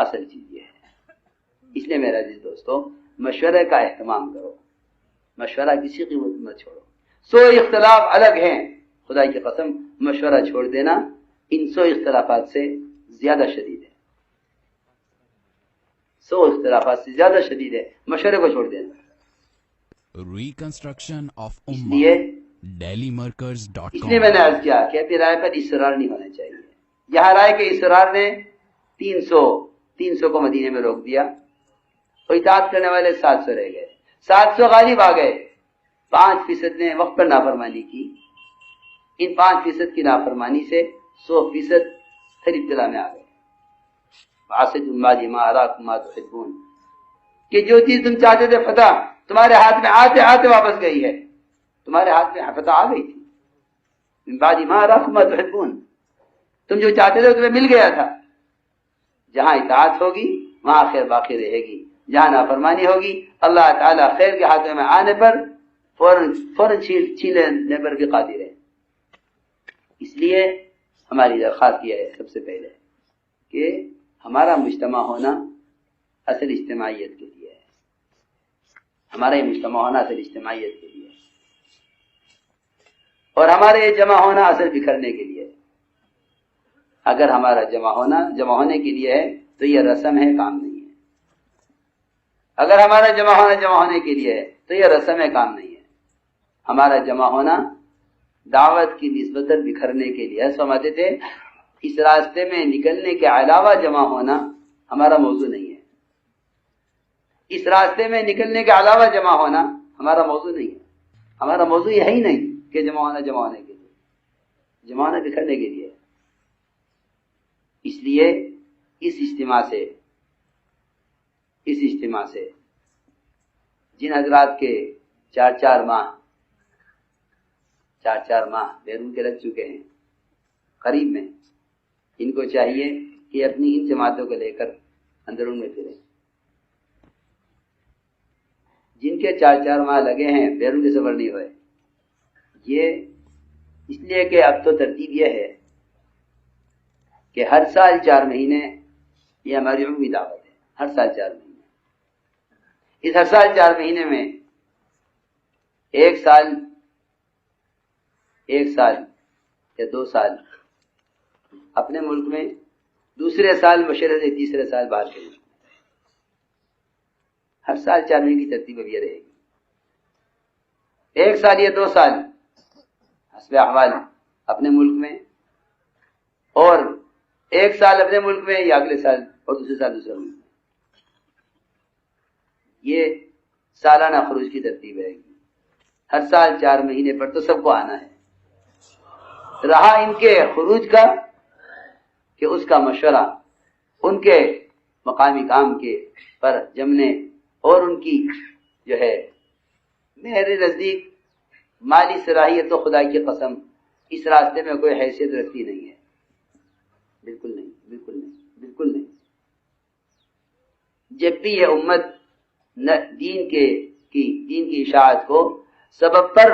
اصل چیز یہ ہے۔ اس لیے میرا عزیز دوستو، مشورے کا اہتمام کرو، مشورہ کسی قیمت مت چھوڑو۔ 100 اختلاف الگ ہیں، خدا کی قسم مشورہ چھوڑ دینا ان 100 اختلافات سے زیادہ شدید ہے، 100 اختلافات سے زیادہ شدید ہے مشورے کو چھوڑ دینا۔ ریکنسٹرکشن آف اس لیے dailymarkers.com میں نے عرض کیا کہ اپنی رائے پر اصرار نہیں ہونا چاہیے۔ یہاں رائے کے اصرار نے 300 کو مدینے میں روک دیا، اور اطاعت کرنے والے 700 رہ گئے، 700 غالب آ گئے، 5% نے وقت پر نافرمانی کی۔ ان 5% کی نافرمانی سے 100% پھر ابتلا میں آ گئے۔ وَعَصَيْتُم بَعْدَ مَا أَرَاكُم مَا تُحِبُّونَ، کہ جو چیز تم چاہتے تھے فتح تمہارے ہاتھ میں آتے آتے واپس گئی ہے، تمہارے ہاتھ میں فتح آ گئی تھی۔ من بعد ما أراكم ما تحبون، تم جو چاہتے تھے تمہیں مل گیا تھا۔ جہاں اطاعت ہوگی وہاں خیر باقی رہے گی، جہاں نافرمانی ہوگی اللہ تعالیٰ خیر کے ہاتھوں میں آنے پر فوراً چھین لینے پر بھی قادر ہے۔ اس لیے ہماری درخواست یہ ہے سب سے پہلے کہ ہمارا مجتمع ہونا اصل اجتماعیت کے لیے ہے، ہمارا یہ مجتمع ہونا اصل اجتماعیت کے لیے ہے، اور ہمارے یہ جمع ہونا اصل بکھرنے کے لیے ہے۔ اگر ہمارا جمع ہونے کے لیے ہے تو یہ رسم ہے، کام نہیں ہے۔ اگر ہمارا جمع ہونے کے لیے ہے تو یہ رسم ہے، کام نہیں ہے۔ ہمارا جمع ہونا دعوت کی نسبت بکھرنے کے لیے ہے۔ سمجھتے تھے اس راستے میں نکلنے کے علاوہ جمع ہونا ہمارا موضوع نہیں ہے، اس راستے میں نکلنے کے علاوہ جمع ہونا ہمارا موضوع نہیں ہے۔ ہمارا موضوع یہ ہے ہی نہیں کہ جمع ہونے کے لیے، جمع ہونا بکھرنے کے لیے۔ اس لیے اس اجتماع سے جن حضرات کے 4 ماہ بیرون کے لگ چکے ہیں قریب میں، ان کو چاہیے کہ اپنی ان جماعتوں کو لے کر اندرون میں پھریں۔ جن کے 4 ماہ لگے ہیں بیرون کے سفر نہیں ہوئے، یہ اس لیے کہ اب تو ترتیب یہ ہے کہ ہر سال 4 مہینے، یہ ہماری عمومی دعوت ہے، ہر سال 4 مہینے۔ اس ہر سال 4 مہینے میں ایک سال یا 2 سال اپنے ملک میں، دوسرے سال مشرے، تیسرے سال باہر کے ملک میں۔ ہر سال 4 مہینے کی ترتیب اب یہ رہے گی، 1 سال یا 2 سال حسب احوال اپنے ملک میں، اور 1 سال اپنے ملک میں یا اگلے سال، اور دوسرے سال دوسرے ملک میں۔ یہ سالانہ خروج کی ترتیب رہے گی۔ ہر سال 4 مہینے پر تو سب کو آنا ہے۔ رہا ان کے خروج کا کہ اس کا مشورہ ان کے مقامی کام کے پر جمنے، اور ان کی جو ہے میرے نزدیک مالی صلاحیت تو خدا کی قسم اس راستے میں کوئی حیثیت رکھتی نہیں ہے، بالکل نہیں، بالکل نہیں، بالکل نہیں۔ جب بھی یہ امت دین کی اشاعت کو سبب پر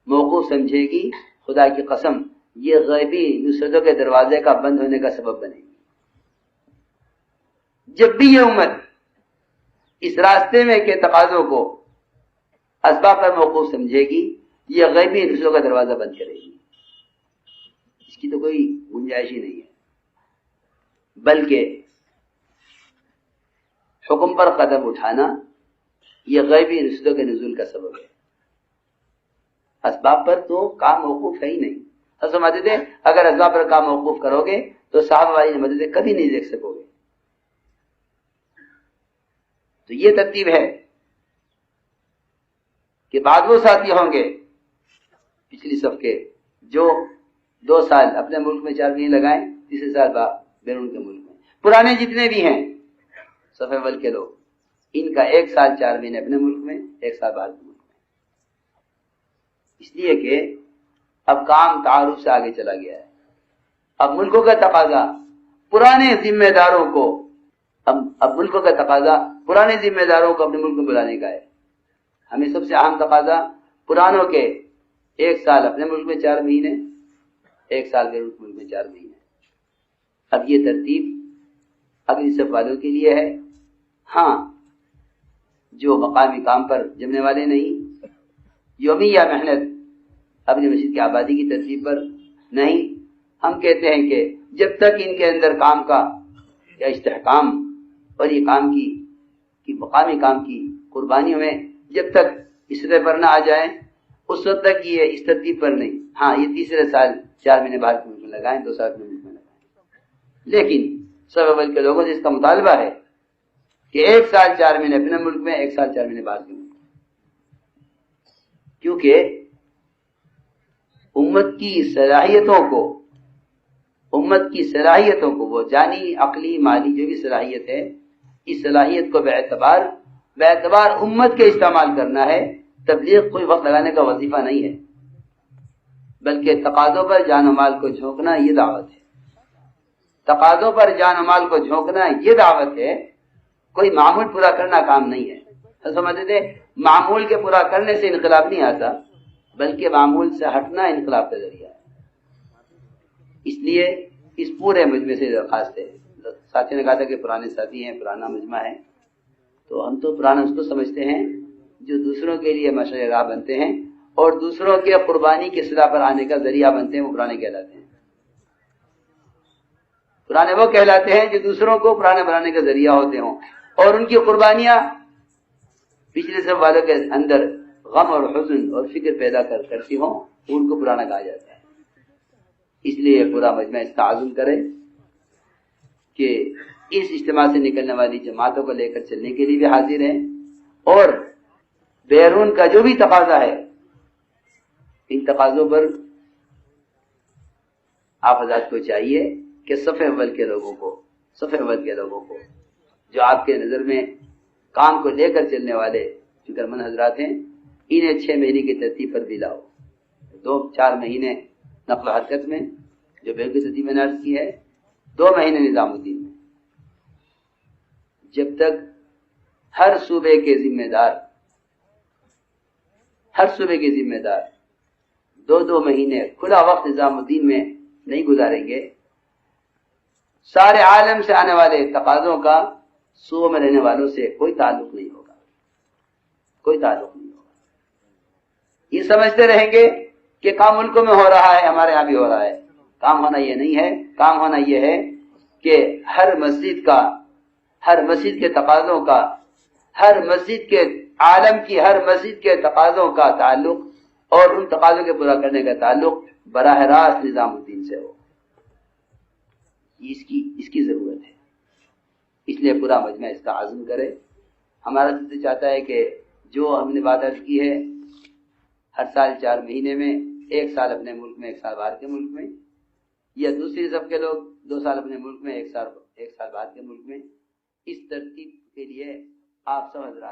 موقوف سمجھے گی، خدا کی قسم یہ غیبی نصرتوں کے دروازے کا بند ہونے کا سبب بنے گی۔ جب بھی یہ امت اس راستے میں کے تقاضوں کو اسباب پر موقوف سمجھے گی، یہ غیبی نصرتوں کا دروازہ بند کرے گی، اس کی تو کوئی گنجائش ہی نہیں ہے۔ بلکہ حکم پر قدم اٹھانا یہ غیبی نصرتوں کے نزول کا سبب ہے۔ اسباب پر تو کام موقوف ہے ہی نہیں۔ سمجھتے تھے اگر اسباب پر کام موقوف کرو گے تو صحابہ والی مدد کبھی نہیں دیکھ سکو گے۔ تو یہ ترتیب ہے کہ بعد وہ ساتھی ہوں گے پچھلی صف کے جو 2 سال اپنے ملک میں 4 مہینے لگائیں، تیسرے سال بیرون کے ملک میں۔ پرانے جتنے بھی ہیں صف اول کے لوگ، ان کا 1 سال 4 مہینے اپنے ملک میں، 1 سال باہر کے ملک میں۔ اس لیے کہ اب کام تعارف سے آگے چلا گیا ہے۔ اب ملکوں کا تقاضا پرانے ذمہ داروں کو اب ملکوں کا تقاضا پرانے ذمہ داروں کو اپنے ملک میں بلانے کا ہے۔ ہمیں سب سے اہم تقاضا پرانوں کے 1 سال اپنے ملک میں 4 مہینے، 1 سال بیرون ملک میں 4 مہینے۔ اب یہ ترتیب اگلی صف والوں کے لیے ہے، ہاں جو مقامی کام پر جمنے والے نہیں، یومیہ محنت اپنی مسجد کی آبادی کی ترتیب پر نہیں، ہم کہتے ہیں کہ جب تک ان کے اندر کام کا یا استحکام اور یہ کام کی مقامی کام کی قربانیوں میں جب تک اس سطح پر نہ آ جائیں اس وقت تک یہ اس ترتیب پر نہیں۔ ہاں یہ تیسرے سال 4 مہینے باہر کے ملک میں لگائیں، 2 سال کے ملک میں لگائیں، لیکن سب اول کے لوگوں سے اس کا مطالبہ ہے کہ 1 سال 4 مہینے اپنے ملک میں، 1 سال 4 مہینے باہر کے ملک میں، کیونکہ امت کی صلاحیتوں کو وہ جانی، عقلی، مالی جو بھی صلاحیت ہے، اس صلاحیت کو باعتبار امت کے استعمال کرنا ہے۔ تبلیغ کوئی وقت لگانے کا وظیفہ نہیں ہے، بلکہ تقاضوں پر جان و مال کو جھونکنا یہ دعوت ہے۔ تقاضوں پر جان و مال کو جھونکنا یہ دعوت ہے، کوئی معمول پورا کرنا کام نہیں ہے۔ سمجھتے تھے معمول کے پورا کرنے سے انقلاب نہیں آتا، بلکہ معمول سے ہٹنا انقلاب کا ذریعہ ہے۔ اس لیے اس پورے مجمع سے درخواست ہے، ساتھی نے کہا تھا کہ پرانے ساتھی ہیں، پرانا مجمع ہے، تو ہم تو پرانا اس کو سمجھتے ہیں جو دوسروں کے لیے مشعل راہ بنتے ہیں اور دوسروں کے قربانی کی صلاح پر آنے کا ذریعہ بنتے ہیں، وہ پرانے کہلاتے ہیں۔ پرانے وہ کہلاتے ہیں جو دوسروں کو پرانے بنانے کا ذریعہ ہوتے ہوں اور ان کی قربانیاں پچھلے سب والوں کے اندر غم اور حزن اور فکر پیدا کرتی ہوں، ان کو پرانا کہا جاتا ہے۔ اس لیے پورا مجمع اس کا عزم کرے کہ اس اجتماع سے نکلنے والی جماعتوں کو لے کر چلنے کے لیے بھی حاضر ہیں، اور بیرون کا جو بھی تقاضا ہے ان تقاضوں پر آپ حضرات کو چاہیے کہ صف اول کے لوگوں کو جو آپ کے نظر میں کام کو لے کر چلنے والے فکر مند حضرات ہیں، انہیں 6 مہینے کی ترتیب پر بھی لاؤ۔ 2-4 مہینے نقل و حرکت میں جو بیل کی ترتیب میں نے عرض کی ہے، 2 مہینے نظام الدین میں، جب تک ہر صوبے کے ذمہ دار 2 مہینے کھلا وقت نظام الدین میں نہیں گزاریں گے، سارے عالم سے آنے والے تقاضوں کا صوبوں میں رہنے والوں سے کوئی تعلق نہیں ہوگا۔ یہ سمجھتے رہیں گے کہ کام ملکوں میں ہو رہا ہے، ہمارے یہاں بھی ہو رہا ہے۔ کام ہونا یہ نہیں ہے، کام ہونا یہ ہے کہ ہر مسجد کے تقاضوں کا، ہر مسجد کے عالم کی ہر مسجد کے تقاضوں کا تعلق اور ان تقاضوں کے پورا کرنے کا تعلق براہ راست نظام الدین سے ہو۔ اس کی ضرورت ہے، اس لیے پورا مجمع اس کا عزم کرے۔ ہمارا دل چاہتا ہے کہ جو ہم نے بات عرض کی ہے، ہر سال 4 مہینے میں 1 سال اپنے ملک میں، 1 سال باہر کے ملک میں، یا دوسری صف کے لوگ 2 سال اپنے ملک میں، 1 سال باہر کے ملک میں، اس ترتیب کے لیے آپ سب حضرات